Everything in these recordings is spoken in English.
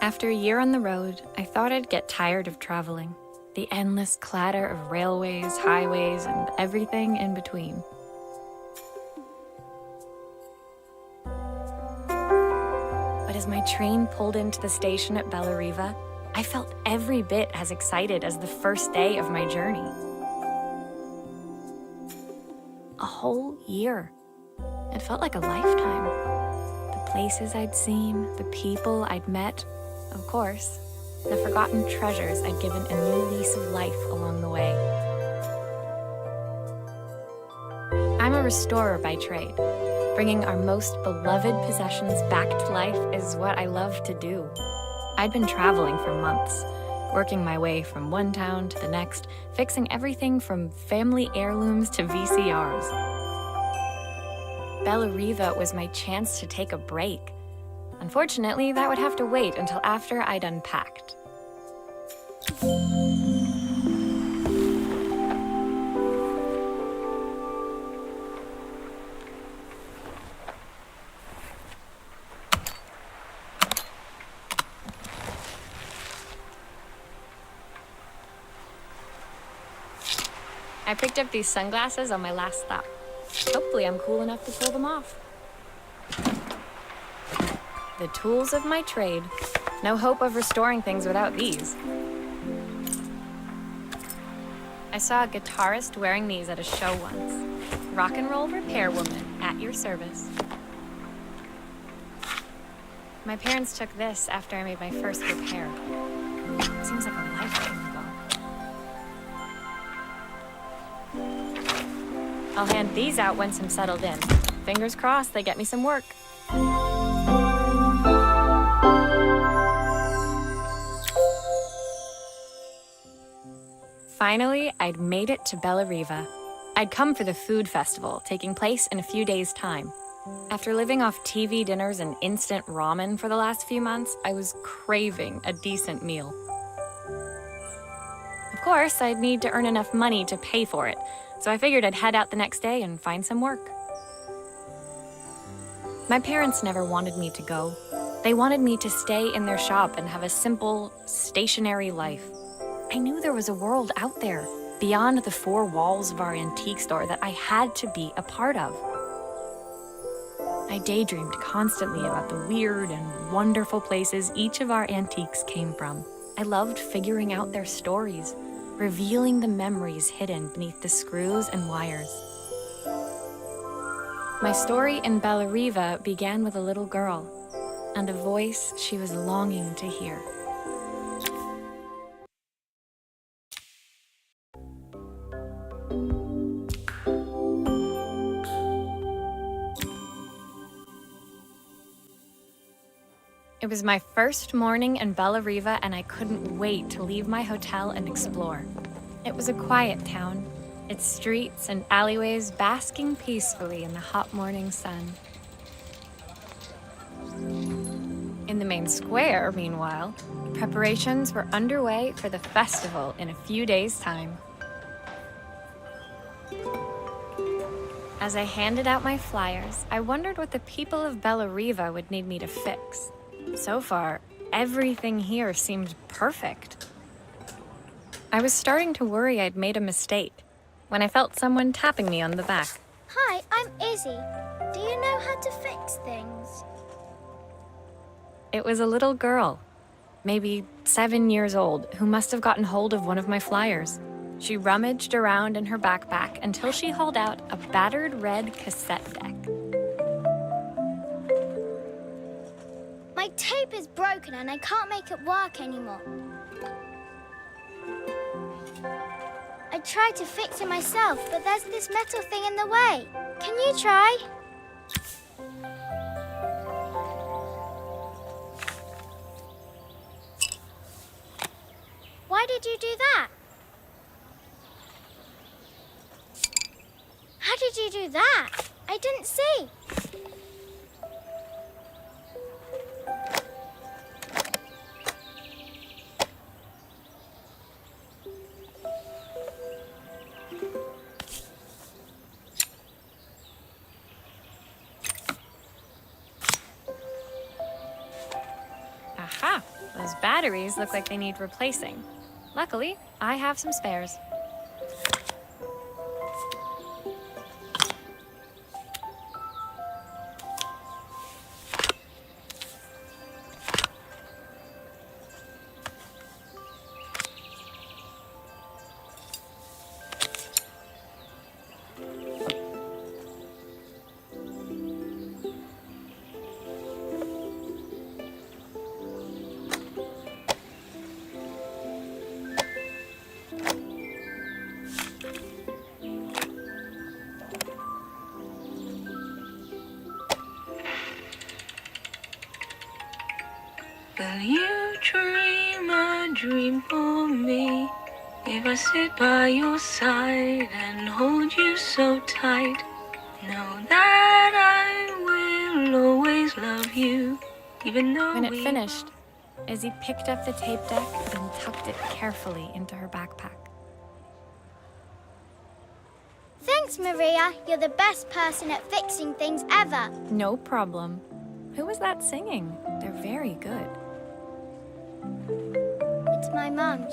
After a year on the road, I thought I'd get tired of traveling. The endless clatter of railways, highways, and everything in between. But as my train pulled into the station at Bellariva, I felt every bit as excited as the first day of my journey. A whole year. It felt like a lifetime. The places I'd seen, the people I'd met, of course, the forgotten treasures I'd given a new lease of life along the way. I'm a restorer by trade. Bringing our most beloved possessions back to life is what I love to do. I'd been traveling for months, working my way from one town to the next, fixing everything from family heirlooms to VCRs. Bellariva was my chance to take a break. Unfortunately, that would have to wait until after I'd unpacked. I picked up these sunglasses on my last stop. Hopefully I'm cool enough to pull them off. The tools of my trade. No hope of restoring things without these. I saw a guitarist wearing these at a show once. Rock and roll repair woman, at your service. My parents took this after I made my first repair. Seems like a lifetime ago. I'll hand these out once I'm settled in. Fingers crossed they get me some work. Finally, I'd made it to Bellariva. I'd come for the food festival, taking place in a few days' time. After living off TV dinners and instant ramen for the last few months, I was craving a decent meal. Of course, I'd need to earn enough money to pay for it, so I figured I'd head out the next day and find some work. My parents never wanted me to go. They wanted me to stay in their shop and have a simple, stationary life. I knew there was a world out there, beyond the four walls of our antique store, that I had to be a part of. I daydreamed constantly about the weird and wonderful places each of our antiques came from. I loved figuring out their stories, revealing the memories hidden beneath the screws and wires. My story in Bellariva began with a little girl and a voice she was longing to hear. It was my first morning in Bellariva, and I couldn't wait to leave my hotel and explore. It was a quiet town, its streets and alleyways basking peacefully in the hot morning sun. In the main square, meanwhile, preparations were underway for the festival in a few days' time. As I handed out my flyers, I wondered what the people of Bellariva would need me to fix. So far, everything here seemed perfect. I was starting to worry I'd made a mistake when I felt someone tapping me on the back. Hi, I'm Izzy. Do you know how to fix things? It was a little girl, maybe 7 years old, who must have gotten hold of one of my flyers. She rummaged around in her backpack until she hauled out a battered red cassette deck. My tape is broken and I can't make it work anymore. I tried to fix it myself, but there's this metal thing in the way. Can you try? Why did you do that? How did you do that? I didn't see. Aha! Those batteries look like they need replacing. Luckily, I have some spares. Will you dream a dream for me? If I sit by your side and hold you so tight, know that I will always love you, even though When it finished, Izzy picked up the tape deck and tucked it carefully into her backpack. Thanks, Maria. You're the best person at fixing things ever. No problem. Who was that singing? They're very good. It's my mum.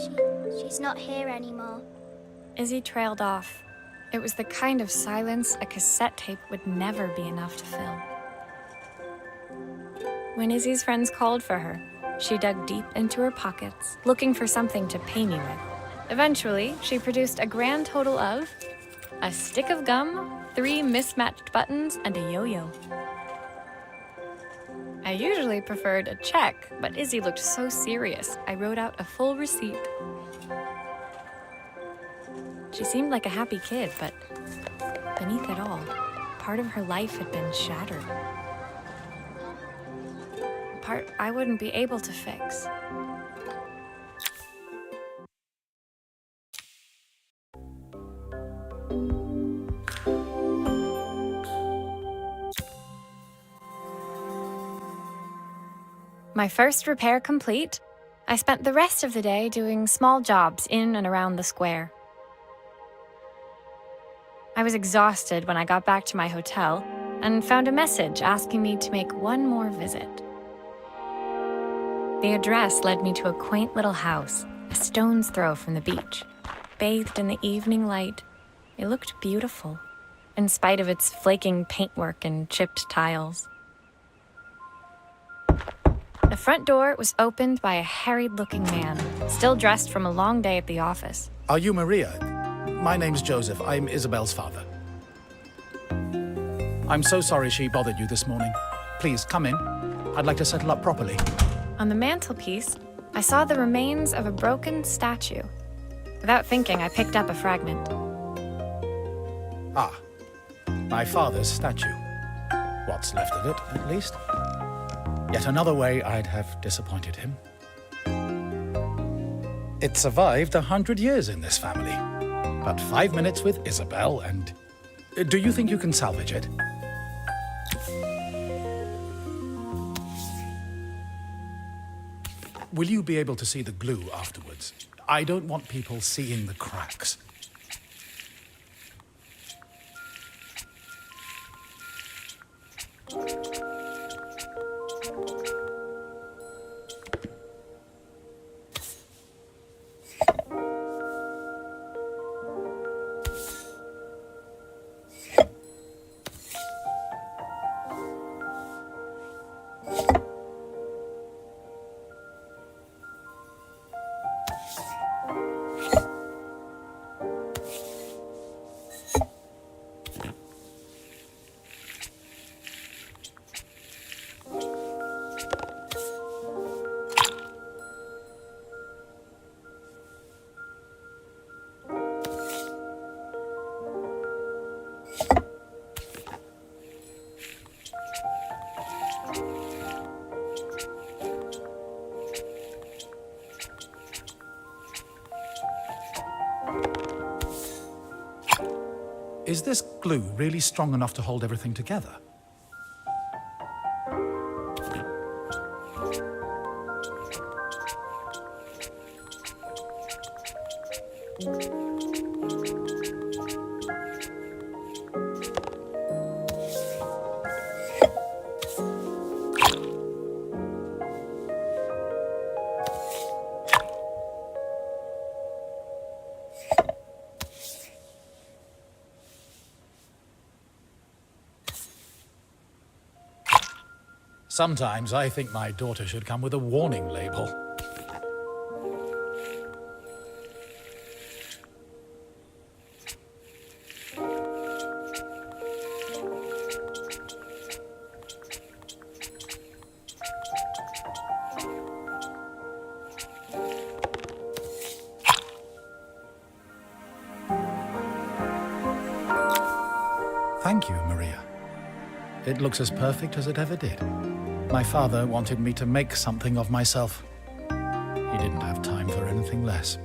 She's not here anymore. Izzy trailed off. It was the kind of silence a cassette tape would never be enough to fill. When Izzy's friends called for her, she dug deep into her pockets, looking for something to pay me with. Eventually, she produced a grand total of a stick of gum, 3 mismatched buttons, and a yo-yo. I usually preferred a check, but Izzy looked so serious, I wrote out a full receipt. She seemed like a happy kid, but beneath it all, part of her life had been shattered. A part I wouldn't be able to fix. My first repair complete, I spent the rest of the day doing small jobs in and around the square. I was exhausted when I got back to my hotel and found a message asking me to make one more visit. The address led me to a quaint little house, a stone's throw from the beach. Bathed in the evening light, it looked beautiful, in spite of its flaking paintwork and chipped tiles. The front door was opened by a harried-looking man, still dressed from a long day at the office. Are you Maria? My name's Joseph. I'm Isabel's father. I'm so sorry she bothered you this morning. Please, come in. I'd like to settle up properly. On the mantelpiece, I saw the remains of a broken statue. Without thinking, I picked up a fragment. Ah, my father's statue. What's left of it, at least. Yet another way I'd have disappointed him. It survived 100 years in this family. But 5 minutes with Isabel and... Do you think you can salvage it? Will you be able to see the glue afterwards? I don't want people seeing the cracks. Is this glue really strong enough to hold everything together? Sometimes I think my daughter should come with a warning label. Thank you, Maria. It looks as perfect as it ever did. My father wanted me to make something of myself. He didn't have time for anything less.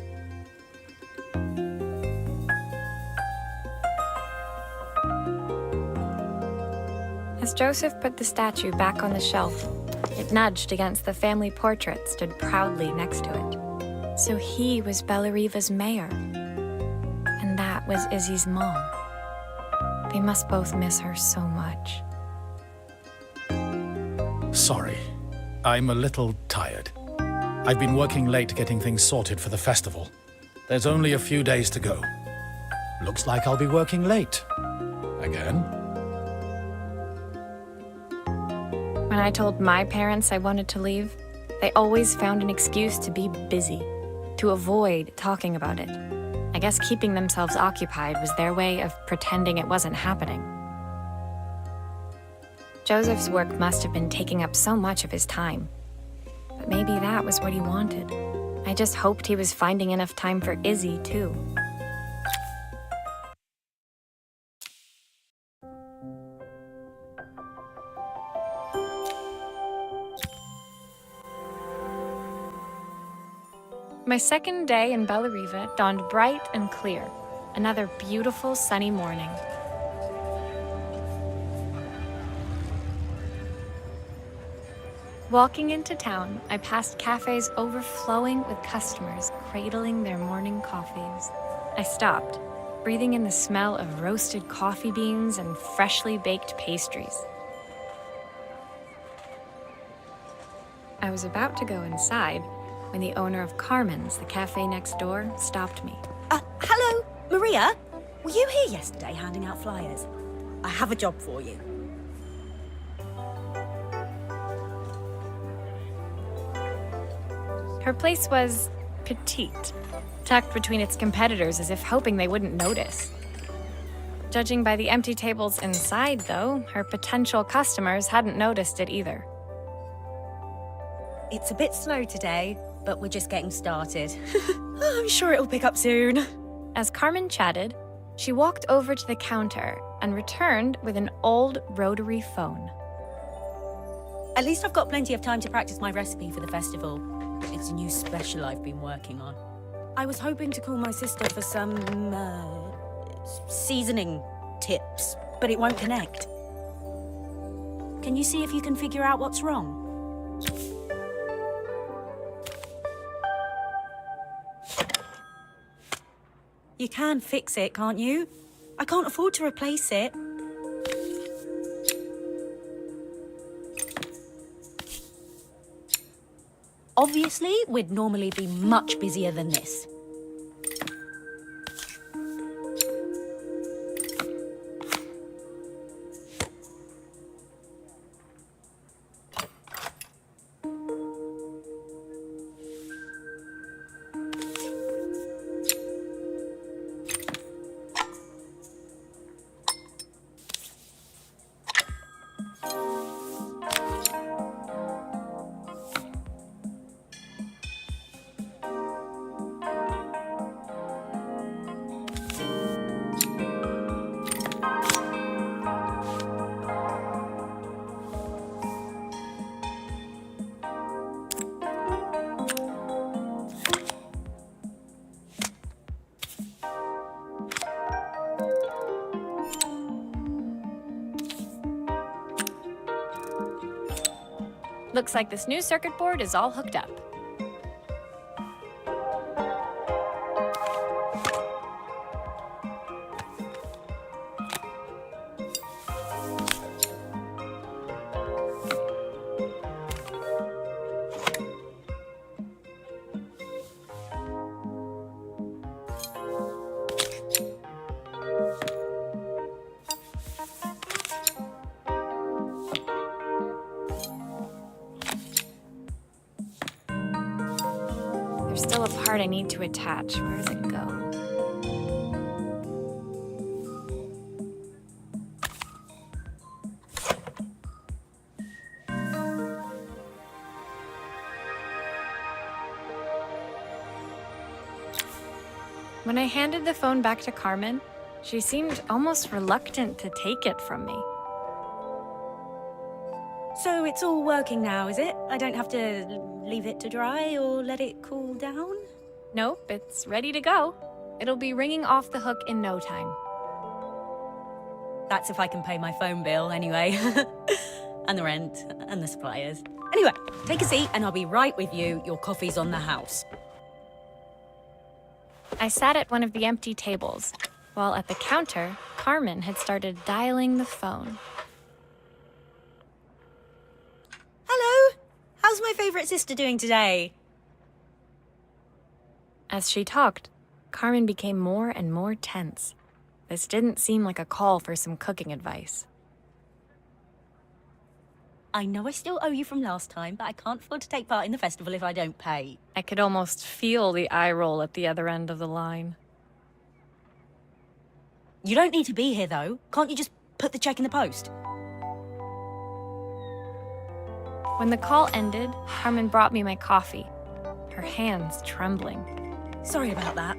As Joseph put the statue back on the shelf, it nudged against the family portrait stood proudly next to it. So he was Bellariva's mayor. And that was Izzy's mom. They must both miss her so much. Sorry, I'm a little tired. I've been working late getting things sorted for the festival. There's only a few days to go. Looks like I'll be working late. Again? When I told my parents I wanted to leave, they always found an excuse to be busy, to avoid talking about it. I guess keeping themselves occupied was their way of pretending it wasn't happening. Joseph's work must have been taking up so much of his time. But maybe that was what he wanted. I just hoped he was finding enough time for Izzy, too. My second day in Bellariva dawned bright and clear. Another beautiful sunny morning. Walking into town, I passed cafes overflowing with customers cradling their morning coffees. I stopped, breathing in the smell of roasted coffee beans and freshly baked pastries. I was about to go inside when the owner of Carmen's, the cafe next door, stopped me. Hello, Maria? Were you here yesterday handing out flyers? I have a job for you. Her place was petite, tucked between its competitors as if hoping they wouldn't notice. Judging by the empty tables inside, though, her potential customers hadn't noticed it either. It's a bit slow today, but we're just getting started. I'm sure it'll pick up soon. As Carmen chatted, she walked over to the counter and returned with an old rotary phone. At least I've got plenty of time to practice my recipe for the festival. It's a new special I've been working on. I was hoping to call my sister for some, seasoning tips, but it won't connect. Can you see if you can figure out what's wrong? You can fix it, can't you? I can't afford to replace it. Obviously, we'd normally be much busier than this. Looks like this new circuit board is all hooked up. There's still a part I need to attach. Where does it go? When I handed the phone back to Carmen, she seemed almost reluctant to take it from me. So it's all working now, is it? I don't have to leave it to dry or let it cool down? Nope, it's ready to go. It'll be ringing off the hook in no time. That's if I can pay my phone bill anyway. And the rent, and the suppliers. Anyway, take a seat and I'll be right with you. Your coffee's on the house. I sat at one of the empty tables, while at the counter, Carmen had started dialing the phone. Hello? How's my favorite sister doing today? As she talked, Carmen became more and more tense. This didn't seem like a call for some cooking advice. I know I still owe you from last time, but I can't afford to take part in the festival if I don't pay. I could almost feel the eye roll at the other end of the line. You don't need to be here, though. Can't you just put the check in the post? When the call ended, Carmen brought me my coffee, her hands trembling. Sorry about that.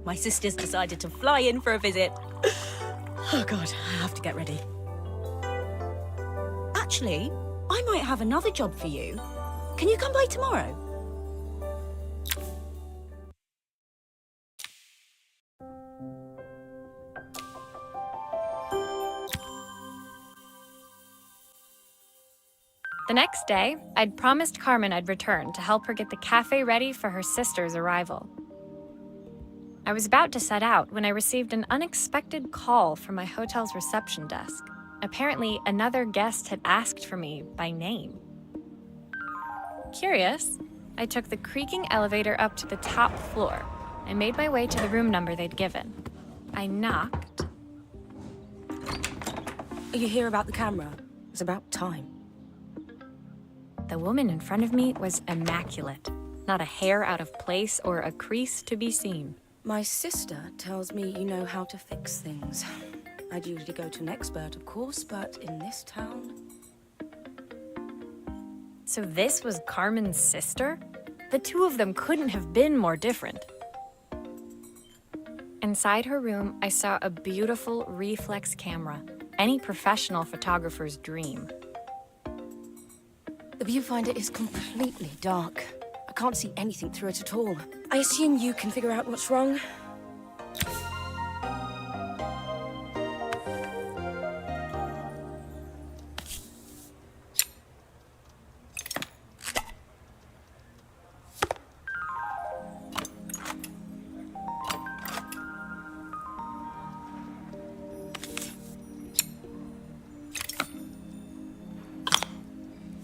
My sister's decided to fly in for a visit. Oh, God, I have to get ready. Actually, I might have another job for you. Can you come by tomorrow? The next day, I'd promised Carmen I'd return to help her get the cafe ready for her sister's arrival. I was about to set out when I received an unexpected call from my hotel's reception desk. Apparently, another guest had asked for me by name. Curious, I took the creaking elevator up to the top floor and made my way to the room number they'd given. I knocked. Are you here about the camera? It's about time. The woman in front of me was immaculate. Not a hair out of place or a crease to be seen. My sister tells me you know how to fix things. I'd usually go to an expert, of course, but in this town... So this was Carmen's sister? The two of them couldn't have been more different. Inside her room, I saw a beautiful reflex camera, any professional photographer's dream. The viewfinder is completely dark. I can't see anything through it at all. I assume you can figure out what's wrong.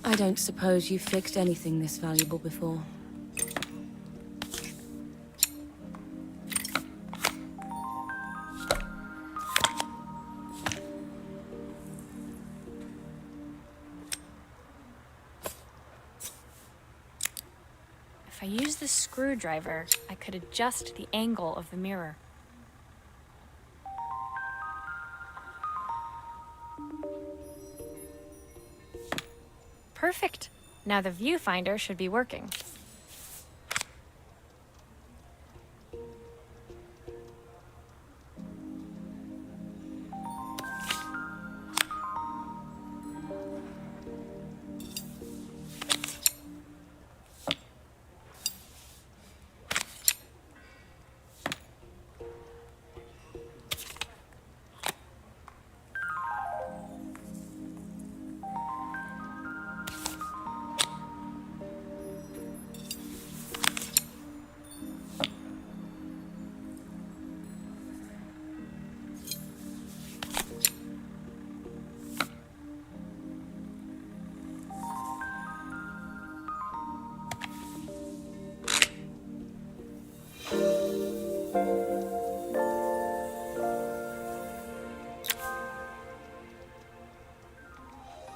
I don't suppose you've fixed anything this valuable before. If I used the screwdriver, I could adjust the angle of the mirror. Perfect. Now the viewfinder should be working.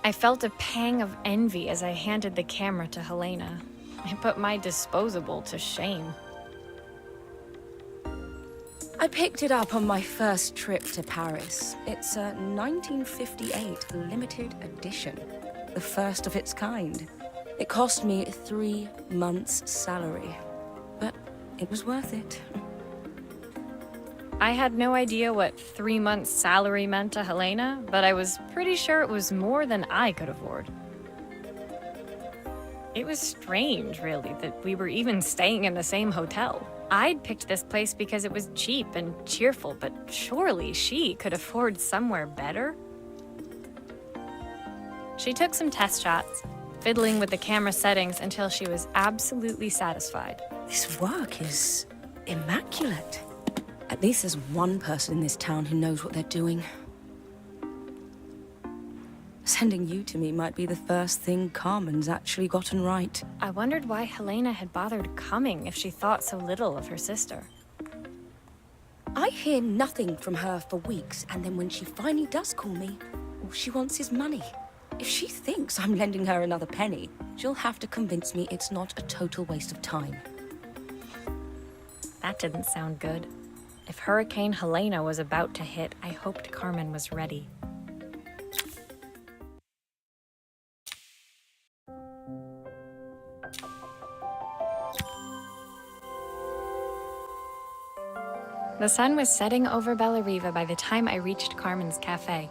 I felt a pang of envy as I handed the camera to Helena. It put my disposable to shame. I picked it up on my first trip to Paris. It's a 1958 limited edition, the first of its kind. It cost me 3 months' salary, but it was worth it. I had no idea what 3 months' salary meant to Helena, but I was pretty sure it was more than I could afford. It was strange, really, that we were even staying in the same hotel. I'd picked this place because it was cheap and cheerful, but surely she could afford somewhere better? She took some test shots, fiddling with the camera settings until she was absolutely satisfied. This work is immaculate. At least there's one person in this town who knows what they're doing. Sending you to me might be the first thing Carmen's actually gotten right. I wondered why Helena had bothered coming if she thought so little of her sister. I hear nothing from her for weeks, and then when she finally does call me, all she wants is money. If she thinks I'm lending her another penny, she'll have to convince me it's not a total waste of time. That didn't sound good. If Hurricane Helena was about to hit, I hoped Carmen was ready. The sun was setting over Bellariva by the time I reached Carmen's cafe.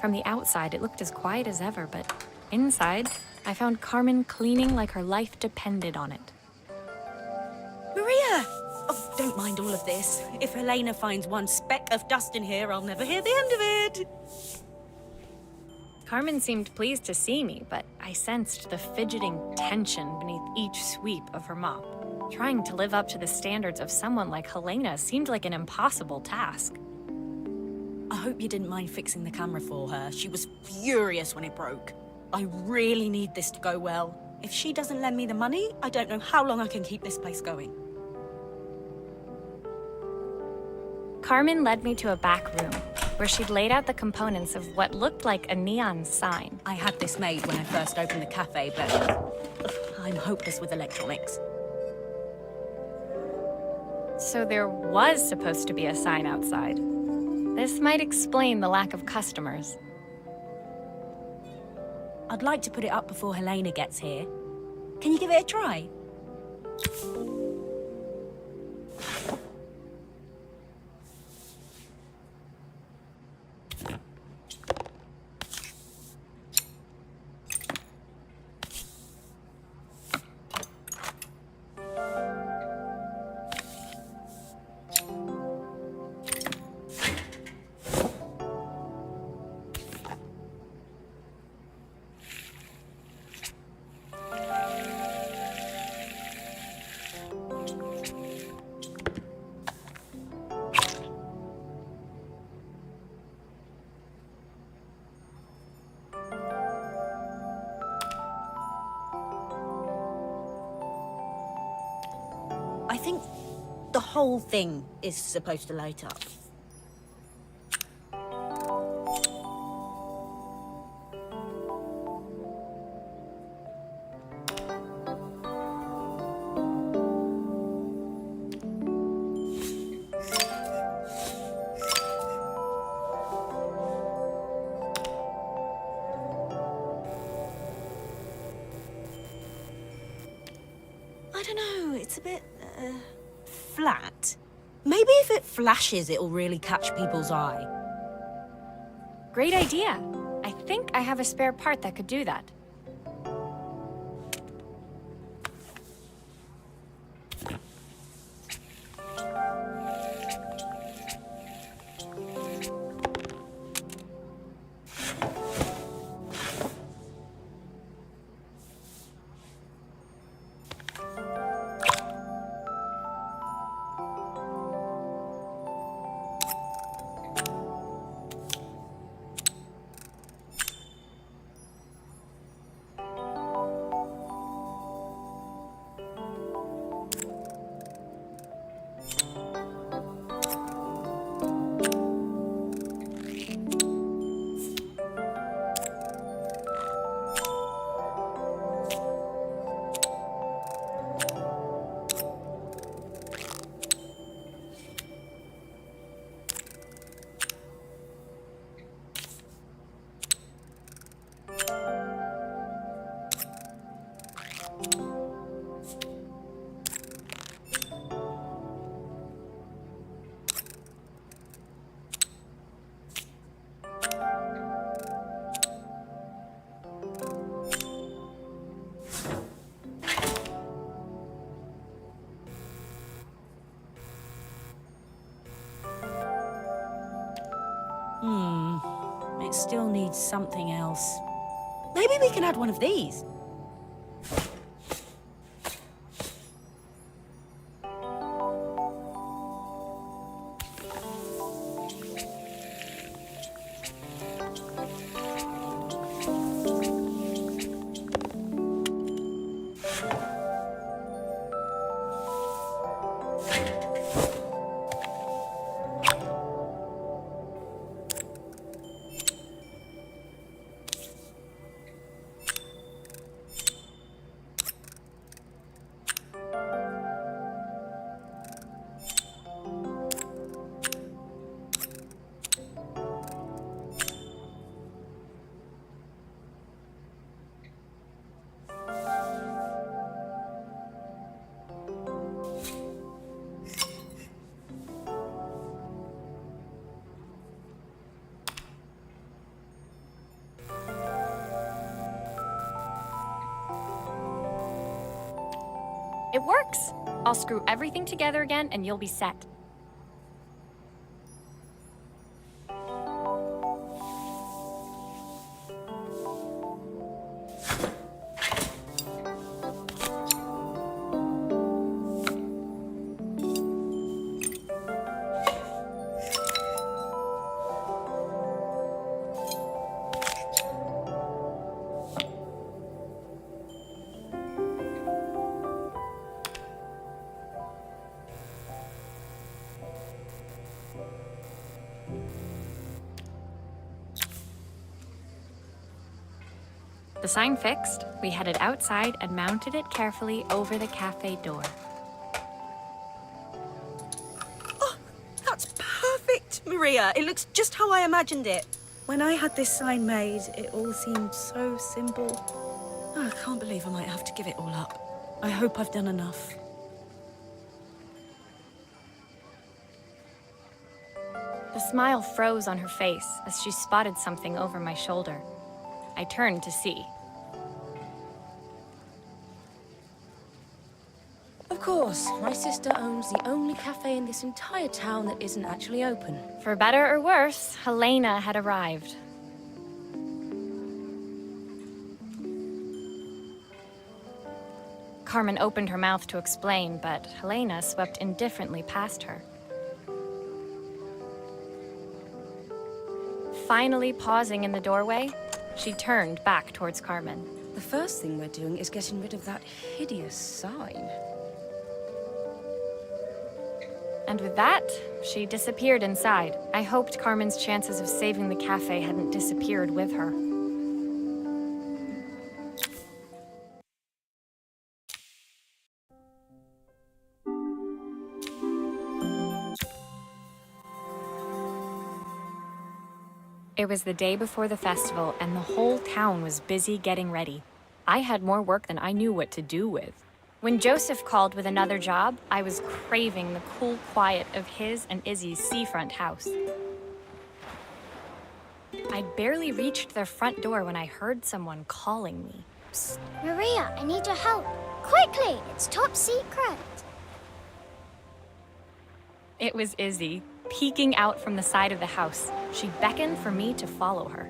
From the outside, it looked as quiet as ever, but inside, I found Carmen cleaning like her life depended on it. Maria! Oh, don't mind all of this. If Helena finds one speck of dust in here, I'll never hear the end of it. Carmen seemed pleased to see me, but I sensed the fidgeting tension beneath each sweep of her mop. Trying to live up to the standards of someone like Helena seemed like an impossible task. I hope you didn't mind fixing the camera for her. She was furious when it broke. I really need this to go well. If she doesn't lend me the money, I don't know how long I can keep this place going. Carmen led me to a back room, where she'd laid out the components of what looked like a neon sign. I had this made when I first opened the cafe, but I'm hopeless with electronics. So there was supposed to be a sign outside. This might explain the lack of customers. I'd like to put it up before Helena gets here. Can you give it a try? I think the whole thing is supposed to light up. I don't know, it's a bit, flat. Maybe if it flashes, it'll really catch people's eye. Great idea. I think I have a spare part that could do that. still need something else. Maybe we can add one of these. It works! I'll screw everything together again and you'll be set. The sign fixed, we headed outside and mounted it carefully over the cafe door. That's perfect, Maria. It looks just how I imagined it. When I had this sign made, it all seemed so simple. Oh, I can't believe I might have to give it all up. I hope I've done enough. The smile froze on her face as she spotted something over my shoulder. I turned to see. Of course, my sister owns the only cafe in this entire town that isn't actually open. For better or worse, Helena had arrived. Carmen opened her mouth to explain, but Helena swept indifferently past her. Finally pausing in the doorway, she turned back towards Carmen. The first thing we're doing is getting rid of that hideous sign. And with that, she disappeared inside. I hoped Carmen's chances of saving the cafe hadn't disappeared with her. It was the day before the festival, and the whole town was busy getting ready. I had more work than I knew what to do with. When Joseph called with another job, I was craving the cool quiet of his and Izzy's seafront house. I'd barely reached their front door when I heard someone calling me. Psst, Maria, I need your help. Quickly, it's top secret. It was Izzy, peeking out from the side of the house. She beckoned for me to follow her.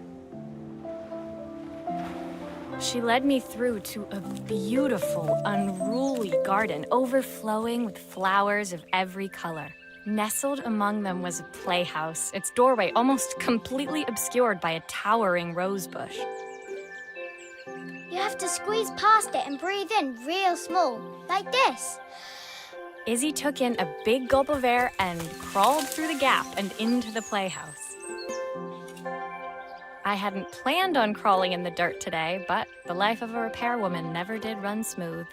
She led me through to a beautiful, unruly garden overflowing with flowers of every color. Nestled among them was a playhouse, its doorway almost completely obscured by a towering rose bush. You have to squeeze past it and breathe in real small, like this. Izzy took in a big gulp of air and crawled through the gap and into the playhouse. I hadn't planned on crawling in the dirt today, but the life of a repairwoman never did run smooth.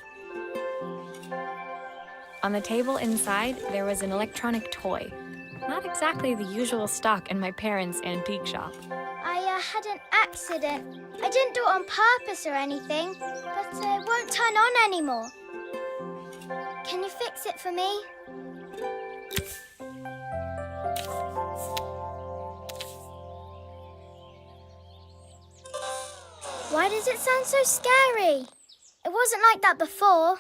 On the table inside, there was an electronic toy. Not exactly the usual stock in my parents' antique shop. I had an accident. I didn't do it on purpose or anything, but it won't turn on anymore. Can you fix it for me? Why does it sound so scary? It wasn't like that before.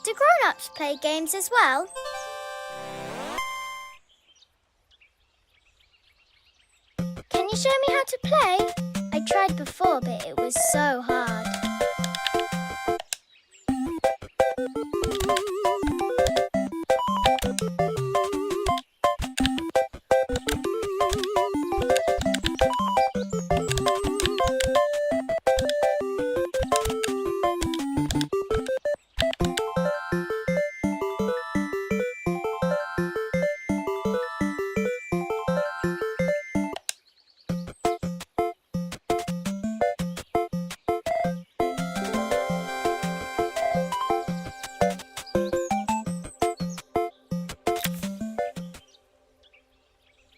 Do grown-ups play games as well? Can you show me how to play? I tried before, but it was so hard.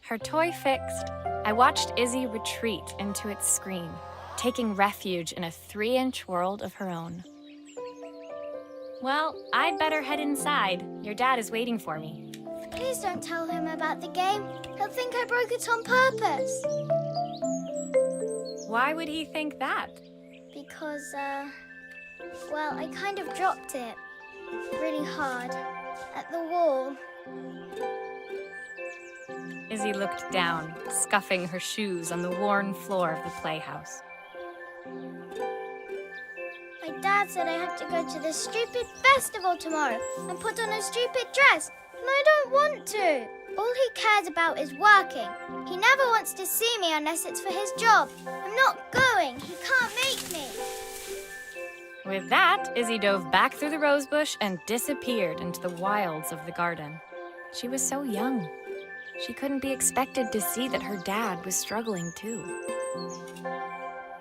Her toy fixed, I watched Izzy retreat into its screen, taking refuge in a 3-inch world of her own. Well, I'd better head inside. Your dad is waiting for me. Please don't tell him about the game. He'll think I broke it on purpose. Why would he think that? Because, well, I kind of dropped it really hard at the wall. Izzy looked down, scuffing her shoes on the worn floor of the playhouse. My dad said I have to go to the stupid festival tomorrow and put on a stupid dress, and I don't want to. All he cares about is working. He never wants to see me unless it's for his job. I'm not going. He can't make me. With that, Izzy dove back through the rosebush and disappeared into the wilds of the garden. She was so young. She couldn't be expected to see that her dad was struggling too.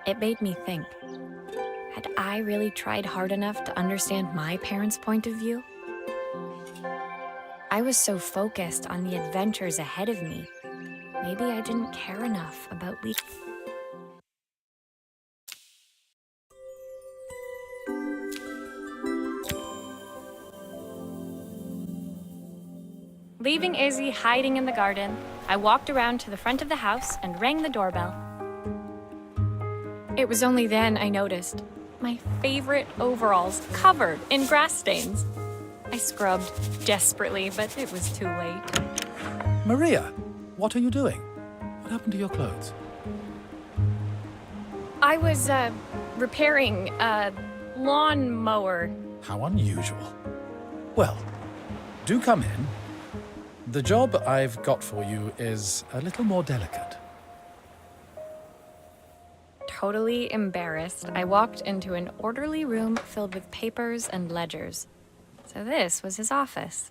It made me think, had I really tried hard enough to understand my parents' point of view? I was so focused on the adventures ahead of me. Maybe I didn't care enough about leaving. Leaving Izzy hiding in the garden, I walked around to the front of the house and rang the doorbell. It was only then I noticed my favorite overalls covered in grass stains. I scrubbed desperately, but it was too late. Maria, what are you doing? What happened to your clothes? I was, repairing a lawnmower. How unusual. Well, do come in. The job I've got for you is a little more delicate. Totally embarrassed, I walked into an orderly room filled with papers and ledgers. So this was his office.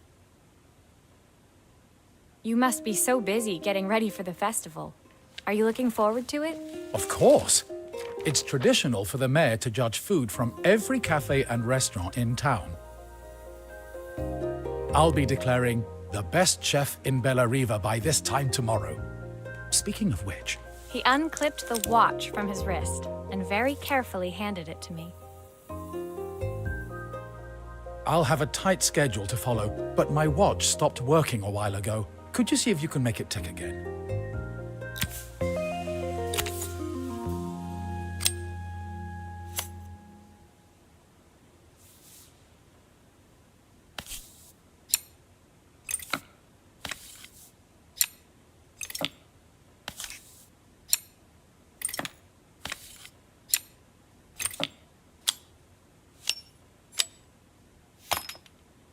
You must be so busy getting ready for the festival. Are you looking forward to it? Of course. It's traditional for the mayor to judge food from every cafe and restaurant in town. I'll be declaring the best chef in Bella Riva by this time tomorrow. Speaking of which, He unclipped the watch from his wrist and very carefully handed it to me. I'll have a tight schedule to follow, but my watch stopped working a while ago. Could you see if you can make it tick again?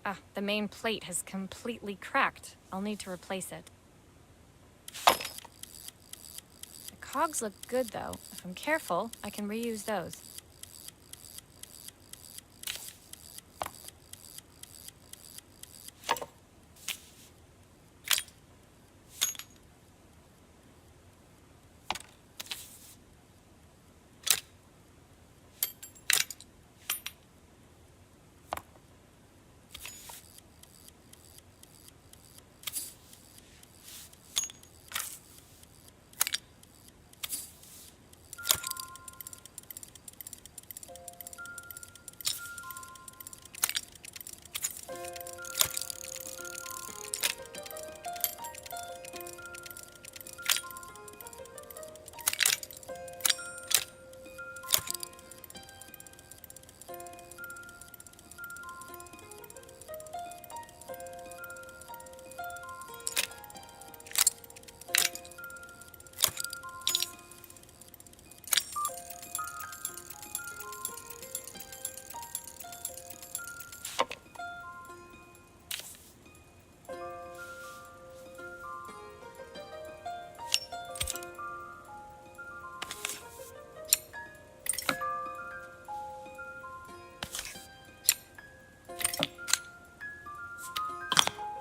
Ah, the main plate has completely cracked. I'll need to replace it. The cogs look good, though. If I'm careful, I can reuse those.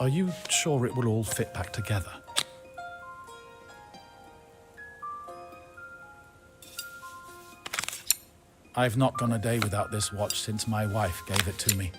Are you sure it will all fit back together? I've not gone a day without this watch since my wife gave it to me.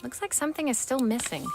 Looks like something is still missing.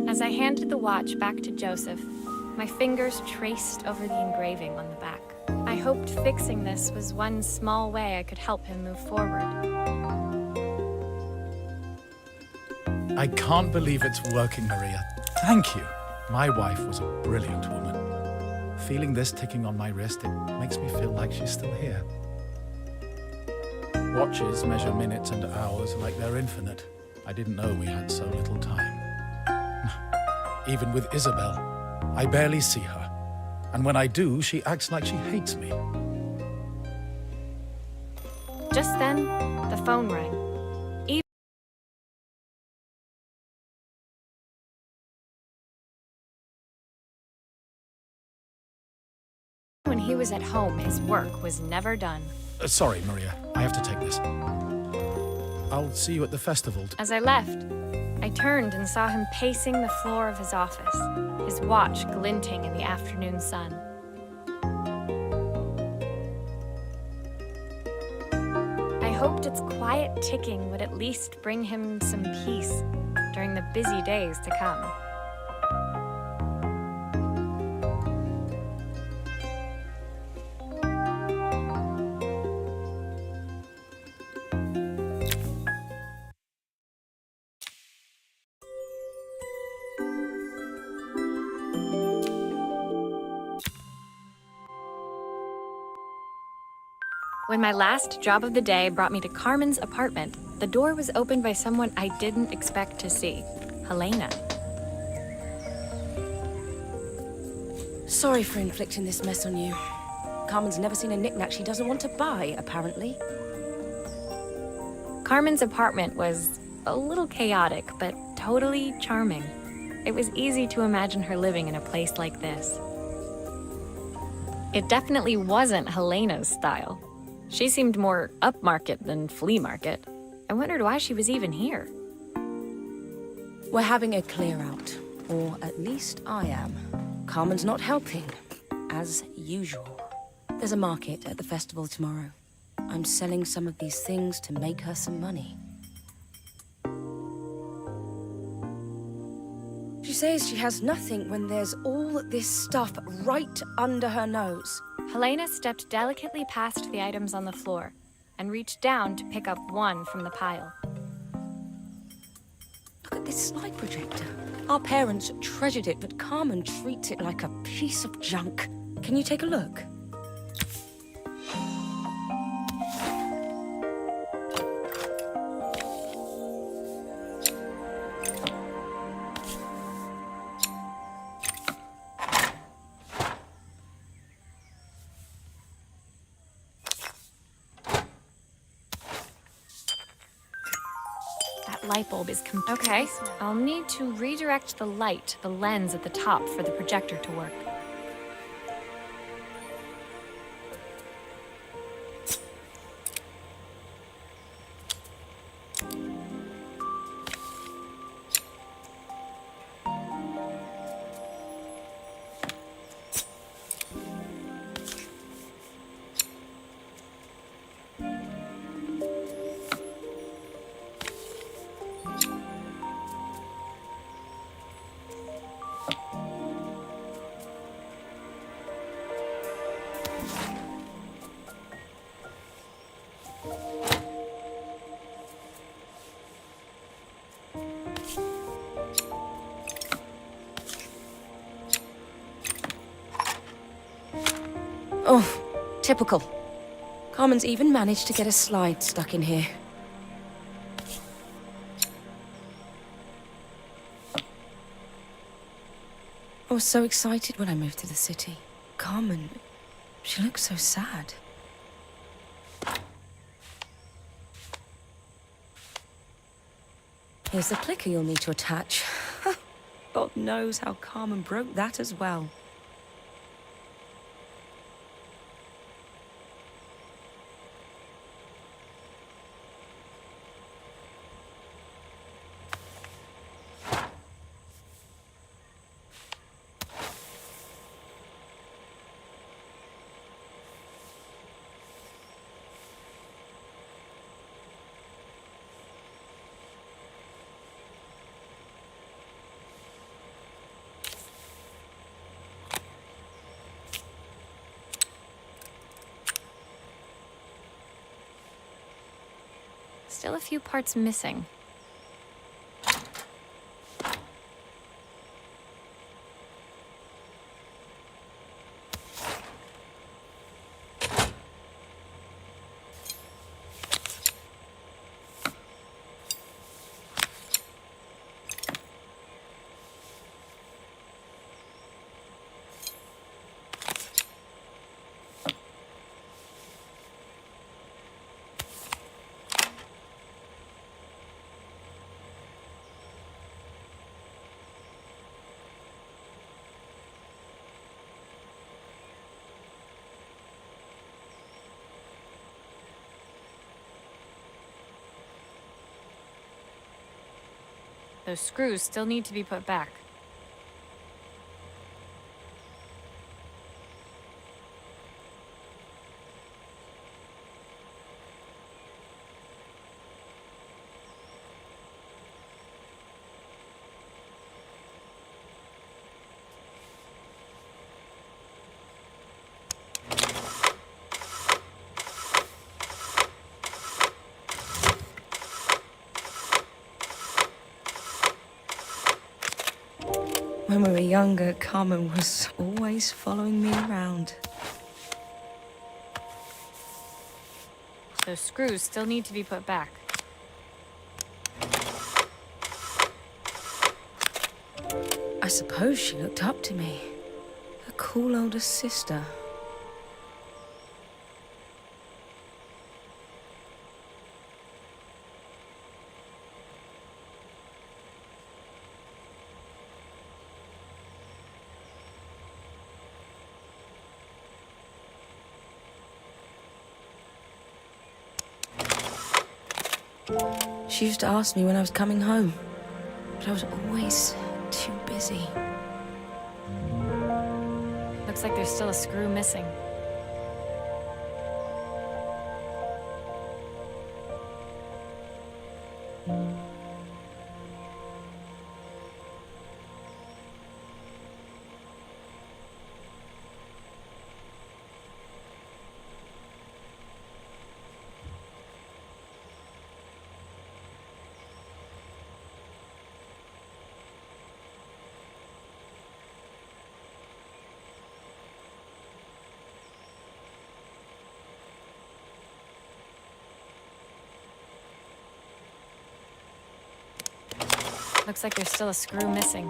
As I handed the watch back to Joseph, my fingers traced over the engraving on the back. I hoped fixing this was one small way I could help him move forward. I can't believe it's working, Maria. Thank you. My wife was a brilliant woman. Feeling this ticking on my wrist, it makes me feel like she's still here. Watches measure minutes and hours like they're infinite. I didn't know we had so little time. Even with Isabel, I barely see her. And when I do, she acts like she hates me. Just then, the phone rang. When he was at home, his work was never done. Sorry, Maria. I have to take this. I'll see you at the festival. As I left, I turned and saw him pacing the floor of his office, his watch glinting in the afternoon sun. I hoped its quiet ticking would at least bring him some peace during the busy days to come. When my last job of the day brought me to Carmen's apartment, the door was opened by someone I didn't expect to see, Helena. Sorry for inflicting this mess on you. Carmen's never seen a knick-knack she doesn't want to buy, apparently. Carmen's apartment was a little chaotic, but totally charming. It was easy to imagine her living in a place like this. It definitely wasn't Helena's style. She seemed more upmarket than flea market. I wondered why she was even here. We're having a clear out, or at least I am. Carmen's not helping, as usual. There's a market at the festival tomorrow. I'm selling some of these things to make her some money. She says she has nothing when there's all this stuff right under her nose. Helena stepped delicately past the items on the floor and reached down to pick up one from the pile. Look at this slide projector. Our parents treasured it, but Carmen treats it like a piece of junk. Can you take a look? Light bulb is okay, I'll need to redirect the light, the lens at the top for the projector to work. Typical. Carmen's even managed to get a slide stuck in here. I was so excited when I moved to the city. Carmen, she looks so sad. Here's the clicker you'll need to attach. God knows how Carmen broke that as well. Still a few parts missing. Those screws still need to be put back. When we were younger, Carmen was always following me around. Those screws still need to be put back. I suppose she looked up to me. A cool older sister. She used to ask me when I was coming home, but I was always too busy. Looks like there's still a screw missing. Looks like there's still a screw missing.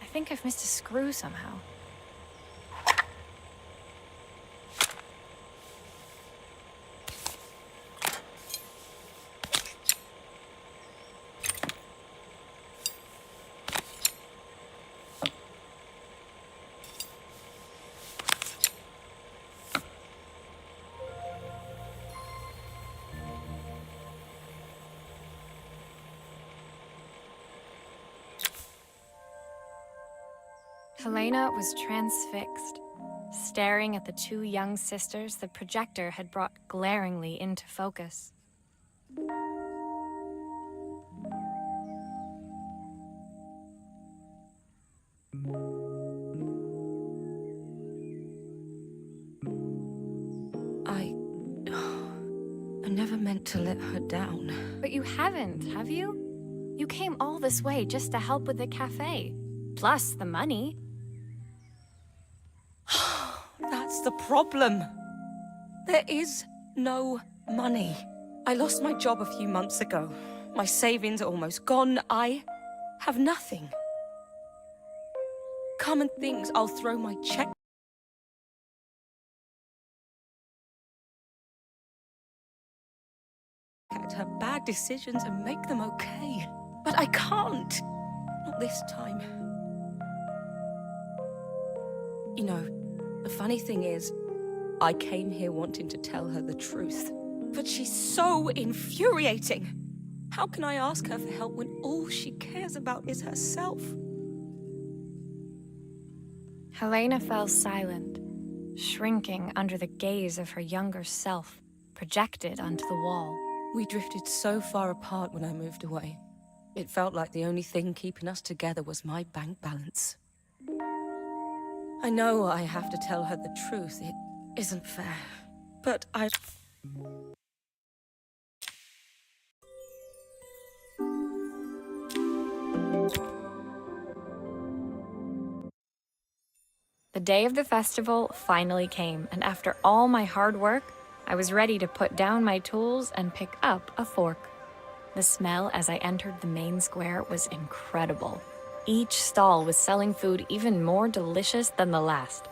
I think I've missed a screw somehow. Helena was transfixed, staring at the two young sisters the projector had brought glaringly into focus. I never meant to let her down. But you haven't, have you? You came all this way just to help with the cafe. Plus the money. That's the problem. There is no money. I lost my job a few months ago. My savings are almost gone. I have nothing. Common things, I'll throw my check at her bad decisions and make them okay. But I can't. Not this time. You know, the funny thing is, I came here wanting to tell her the truth. But she's so infuriating. How can I ask her for help when all she cares about is herself? Helena fell silent, shrinking under the gaze of her younger self, projected onto the wall. We drifted so far apart when I moved away. It felt like the only thing keeping us together was my bank balance. I know I have to tell her the truth. It isn't fair. But I... The day of the festival finally came, and after all my hard work, I was ready to put down my tools and pick up a fork. The smell as I entered the main square was incredible. Each stall was selling food even more delicious than the last.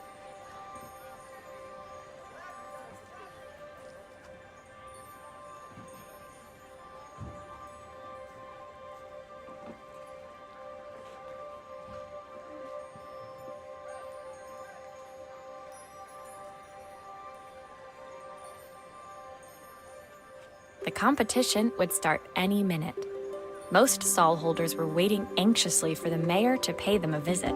The competition would start any minute. Most stall holders were waiting anxiously for the mayor to pay them a visit.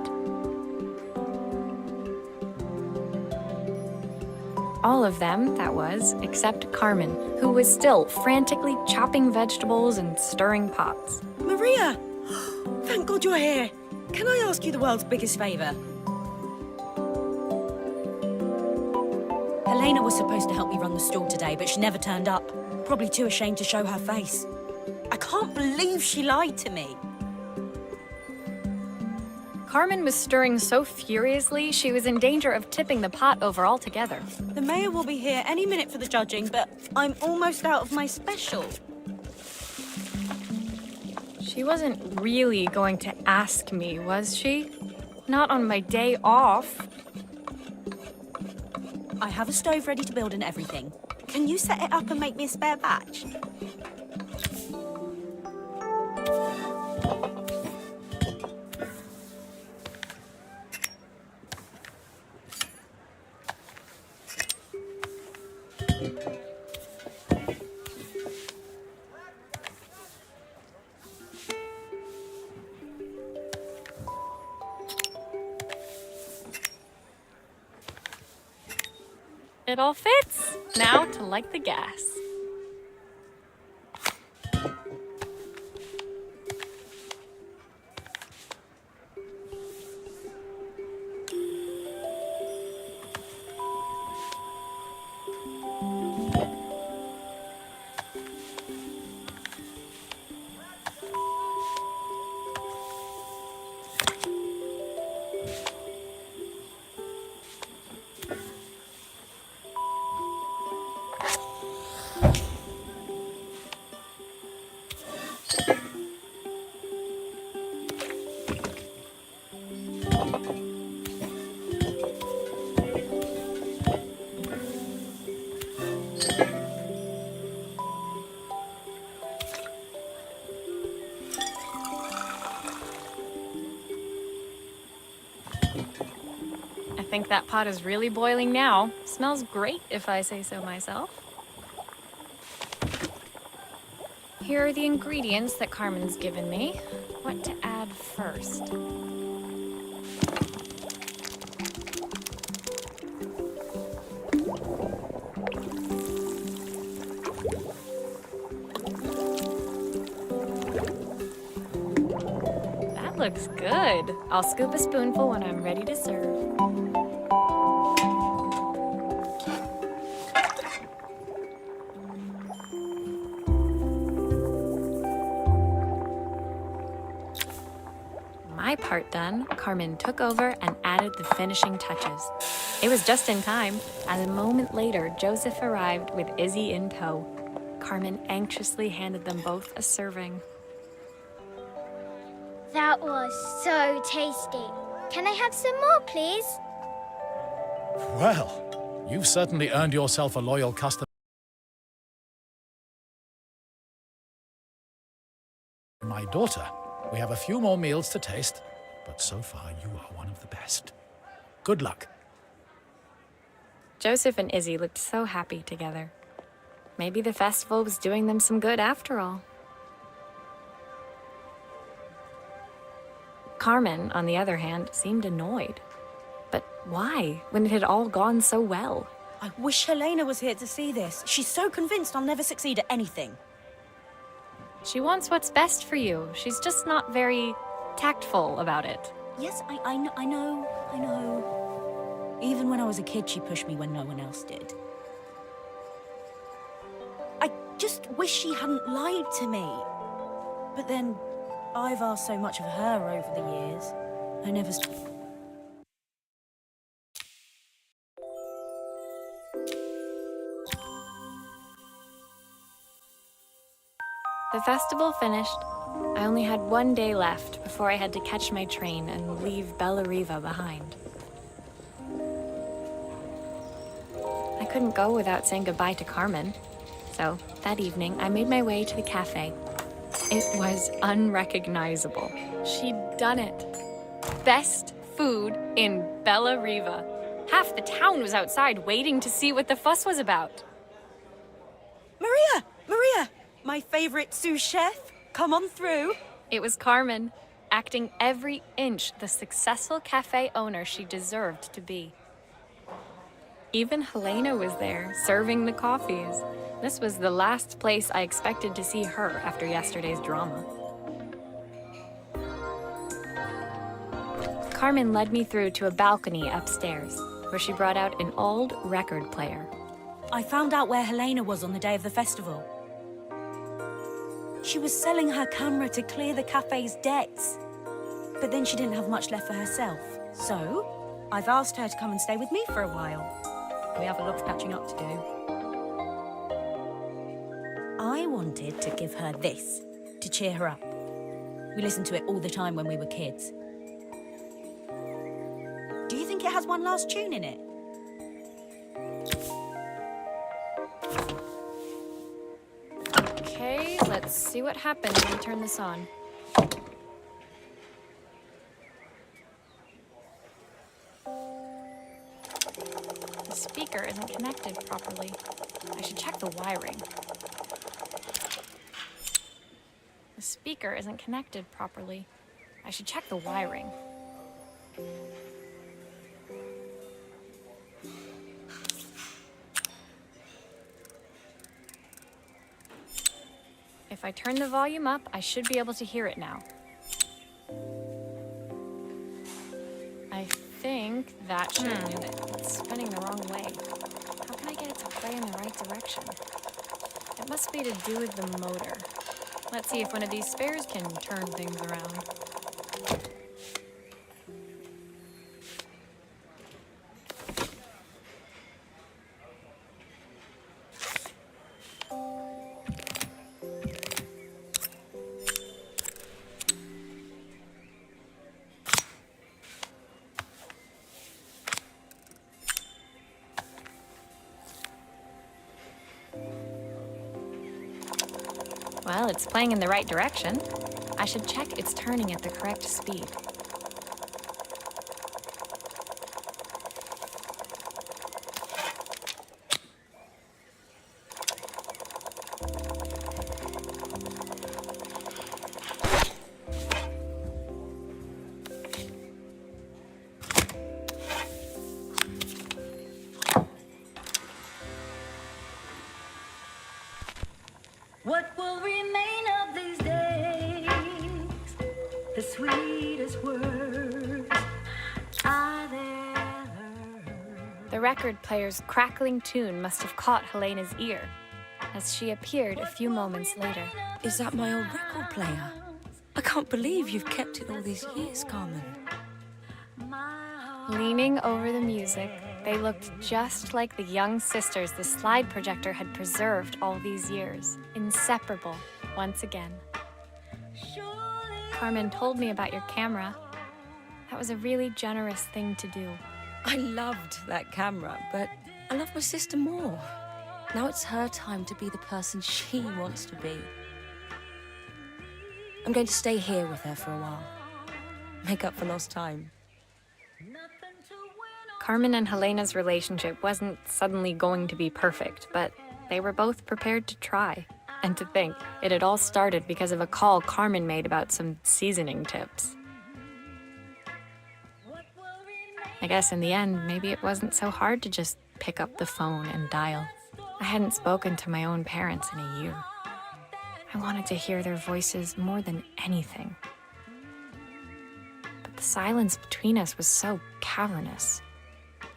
All of them, that was, except Carmen, who was still frantically chopping vegetables and stirring pots. Maria! Thank God you're here. Can I ask you the world's biggest favor? Helena was supposed to help me run the stall today, but she never turned up. Probably too ashamed to show her face. I can't believe she lied to me. Carmen was stirring so furiously, she was in danger of tipping the pot over altogether. The mayor will be here any minute for the judging, but I'm almost out of my special. She wasn't really going to ask me, was she? Not on my day off. I have a stove ready to build and everything. Can you set it up and make me a spare batch? It all fits. Now to light the gas. I think that pot is really boiling now. Smells great, if I say so myself. Here are the ingredients that Carmen's given me. What to add first? looks good. I'll scoop a spoonful when I'm ready to serve. My part done, Carmen took over and added the finishing touches. It was just in time, as a moment later, Joseph arrived with Izzy in tow. Carmen anxiously handed them both a serving. That was so tasty. Can I have some more, please? Well, you've certainly earned yourself a loyal customer. My daughter, we have a few more meals to taste, but so far you are one of the best. Good luck. Joseph and Izzy looked so happy together. Maybe the festival was doing them some good after all. Carmen, on the other hand, seemed annoyed. But why, when it had all gone so well? I wish Helena was here to see this. She's so convinced I'll never succeed at anything. She wants what's best for you. She's just not very tactful about it. Yes, I know. Even when I was a kid, she pushed me when no one else did. I just wish she hadn't lied to me. But then, I've asked so much of her over the years. I never... The festival finished. I only had one day left before I had to catch my train and leave Bella Riva behind. I couldn't go without saying goodbye to Carmen. So, that evening, I made my way to the cafe. It was unrecognizable. She'd done it. Best food in Bella Riva. Half the town was outside waiting to see what the fuss was about. Maria! My favorite sous chef. Come on through. It was Carmen, acting every inch the successful cafe owner she deserved to be. Even Helena was there, serving the coffees. This was the last place I expected to see her after yesterday's drama. Carmen led me through to a balcony upstairs, where she brought out an old record player. I found out where Helena was on the day of the festival. She was selling her camera to clear the cafe's debts. But then she didn't have much left for herself. So, I've asked her to come and stay with me for a while. We have a lot of catching up to do. I wanted to give her this, to cheer her up. We listened to it all the time when we were kids. Do you think it has one last tune in it? Okay, let's see what happens when we turn this on. The speaker isn't connected properly. I should check the wiring. The speaker isn't connected properly. I should check the wiring. If I turn the volume up, I should be able to hear it now. I think that should do it. It's spinning the wrong way. How can I get it to play in the right direction? It must be to do with the motor. Let's see if one of these spares can turn things around. Well, it's playing in the right direction. I should check it's turning at the correct speed. What will remain of these days? The sweet The record player's crackling tune must have caught Helena's ear, as she appeared a few moments later. Is that my old record player? I can't believe you've kept it all these years, Carmen. Leaning over the music, they looked just like the young sisters the slide projector had preserved all these years, inseparable once again. Carmen told me about your camera. That was a really generous thing to do. I loved that camera, but I love my sister more. Now it's her time to be the person she wants to be. I'm going to stay here with her for a while. Make up for lost time. Carmen and Helena's relationship wasn't suddenly going to be perfect, but they were both prepared to try. And to think, it had all started because of a call Carmen made about some seasoning tips. I guess in the end, maybe it wasn't so hard to just pick up the phone and dial. I hadn't spoken to my own parents in a year. I wanted to hear their voices more than anything. But the silence between us was so cavernous.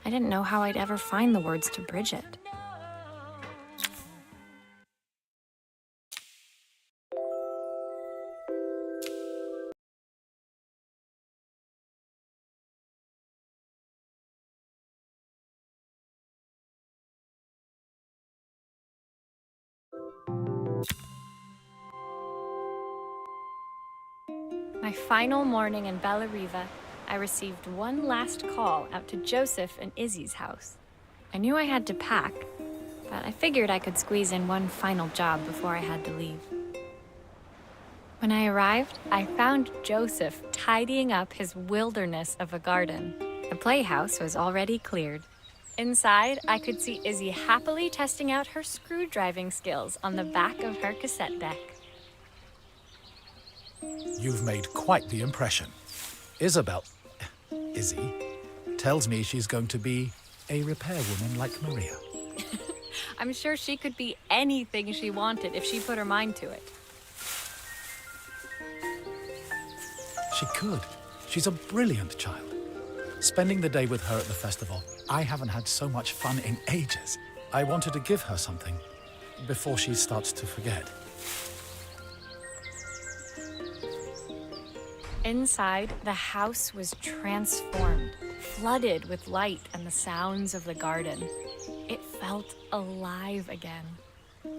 I didn't know how I'd ever find the words to bridge it. My final morning in Bellariva, I received one last call out to Joseph and Izzy's house. I knew I had to pack, but I figured I could squeeze in one final job before I had to leave. When I arrived, I found Joseph tidying up his wilderness of a garden. The playhouse was already cleared. Inside, I could see Izzy happily testing out her screw-driving skills on the back of her cassette deck. You've made quite the impression. Izzy, tells me she's going to be a repairwoman like Maria. I'm sure she could be anything she wanted if she put her mind to it. She could. She's a brilliant child. Spending the day with her at the festival, I haven't had so much fun in ages. I wanted to give her something before she starts to forget. Inside, the house was transformed, flooded with light and the sounds of the garden. It felt alive again.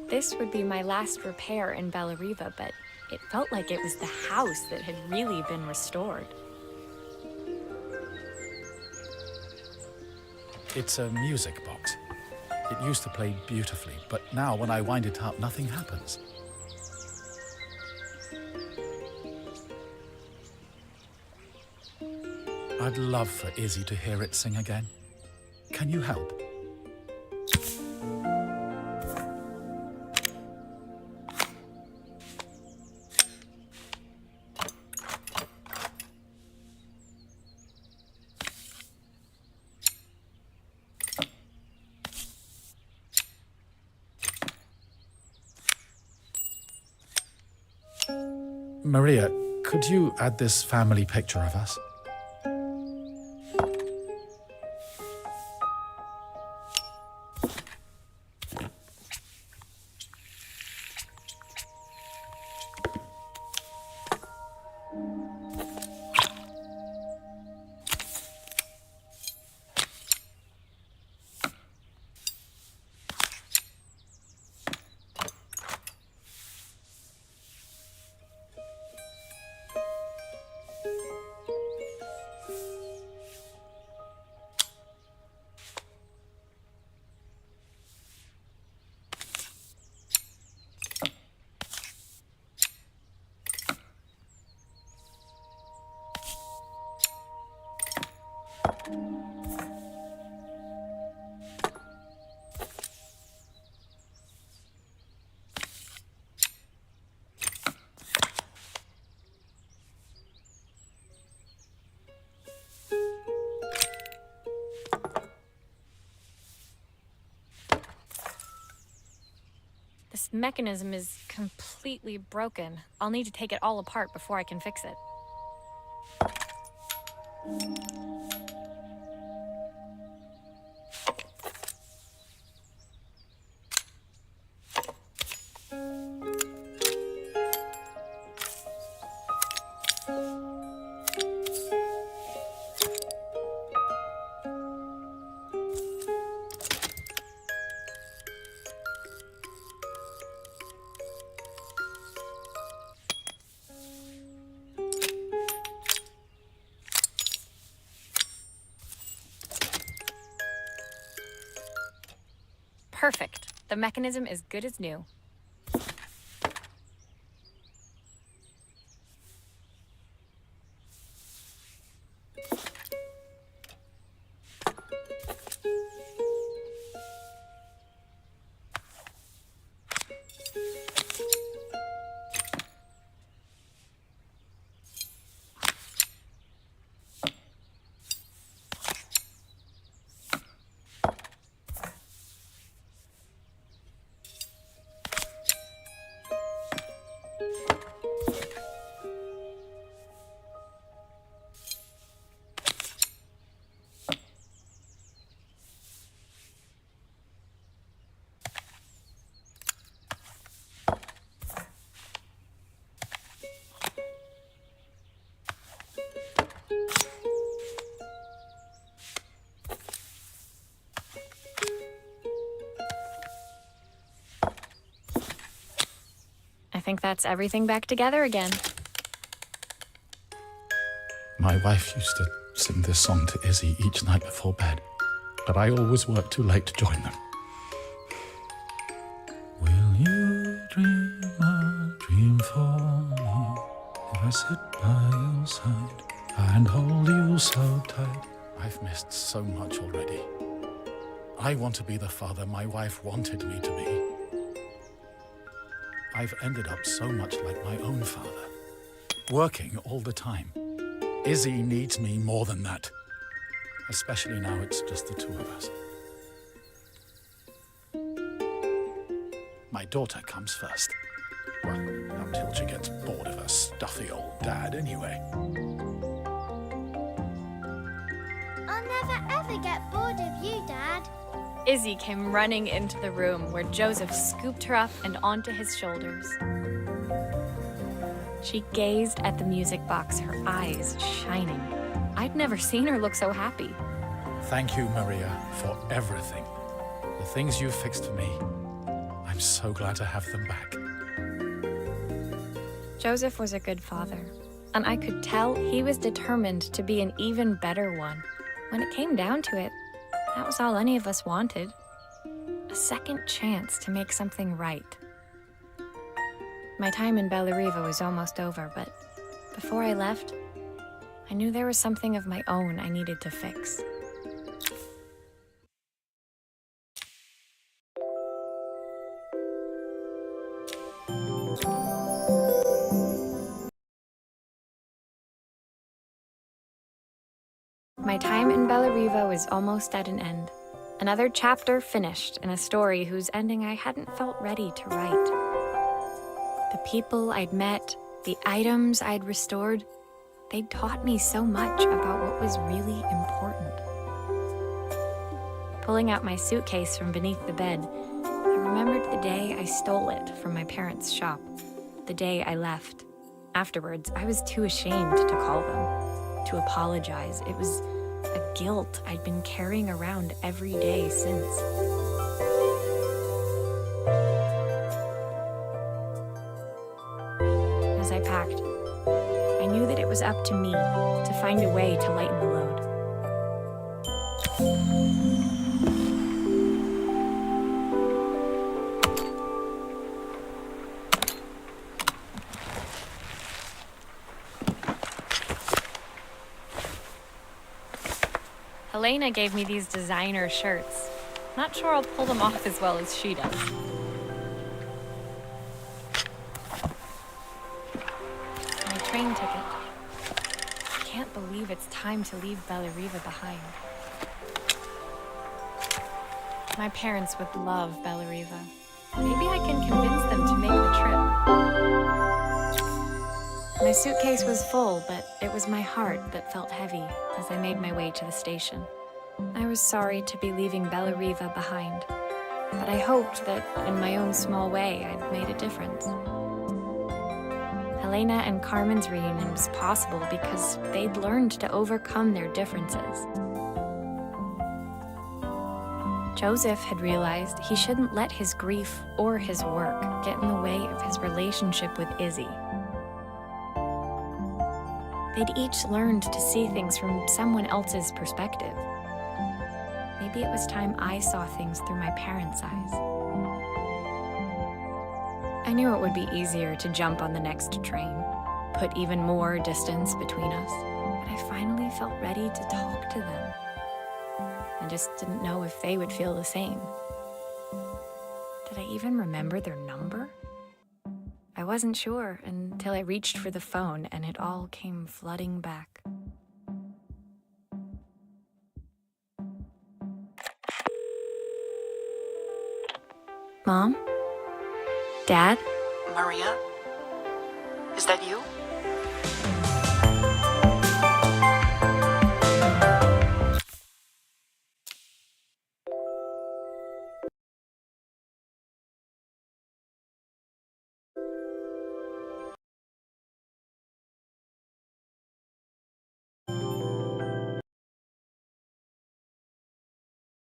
This would be my last repair in Bellariva, but it felt like it was the house that had really been restored. It's a music box. It used to play beautifully, but now when I wind it up, nothing happens. I'd love for Izzy to hear it sing again. Can you help? Maria, could you add this family picture of us? This mechanism is completely broken. I'll need to take it all apart before I can fix it. Perfect. The mechanism is good as new. I think that's everything back together again. My wife used to sing this song to Izzy each night before bed, but I always worked too late to join them. Will you dream a dream for me if I sit by your side and hold you so tight? I've missed so much already. I want to be the father my wife wanted me to be. I've ended up so much like my own father, working all the time. Izzy needs me more than that, especially now it's just the two of us. My daughter comes first. Well, until she gets bored of her stuffy old dad anyway. I'll never ever get bored of you, Dad. Izzy came running into the room where Joseph scooped her up and onto his shoulders. She gazed at the music box, her eyes shining. I'd never seen her look so happy. Thank you, Maria, for everything. The things you fixed for me. I'm so glad to have them back. Joseph was a good father, and I could tell he was determined to be an even better one. When it came down to it, that was all any of us wanted. A second chance to make something right. My time in Bellariva was almost over, but before I left, I knew there was something of my own I needed to fix. My time in Bellariva was almost at an end. Another chapter finished in a story whose ending I hadn't felt ready to write. The people I'd met, the items I'd restored, they'd taught me so much about what was really important. Pulling out my suitcase from beneath the bed, I remembered the day I stole it from my parents' shop, the day I left. Afterwards, I was too ashamed to call them, to apologize. It was a guilt I'd been carrying around every day since. As I packed, I knew that it was up to me to find a way to lighten the load. Helena gave me these designer shirts. Not sure I'll pull them off as well as she does. My train ticket. I can't believe it's time to leave Bellariva behind. My parents would love Bellariva. Maybe I can convince them to make the trip. My suitcase was full, but it was my heart that felt heavy as I made my way to the station. I was sorry to be leaving Bellariva behind, but I hoped that in my own small way I'd made a difference. Helena and Carmen's reunion was possible because they'd learned to overcome their differences. Joseph had realized he shouldn't let his grief or his work get in the way of his relationship with Izzy. They'd each learned to see things from someone else's perspective. maybe it was time I saw things through my parents' eyes. I knew it would be easier to jump on the next train, put even more distance between us, but I finally felt ready to talk to them. I just didn't know if they would feel the same. Did I even remember their number? I wasn't sure until I reached for the phone and it all came flooding back. Mom? Dad? Maria? Is that you?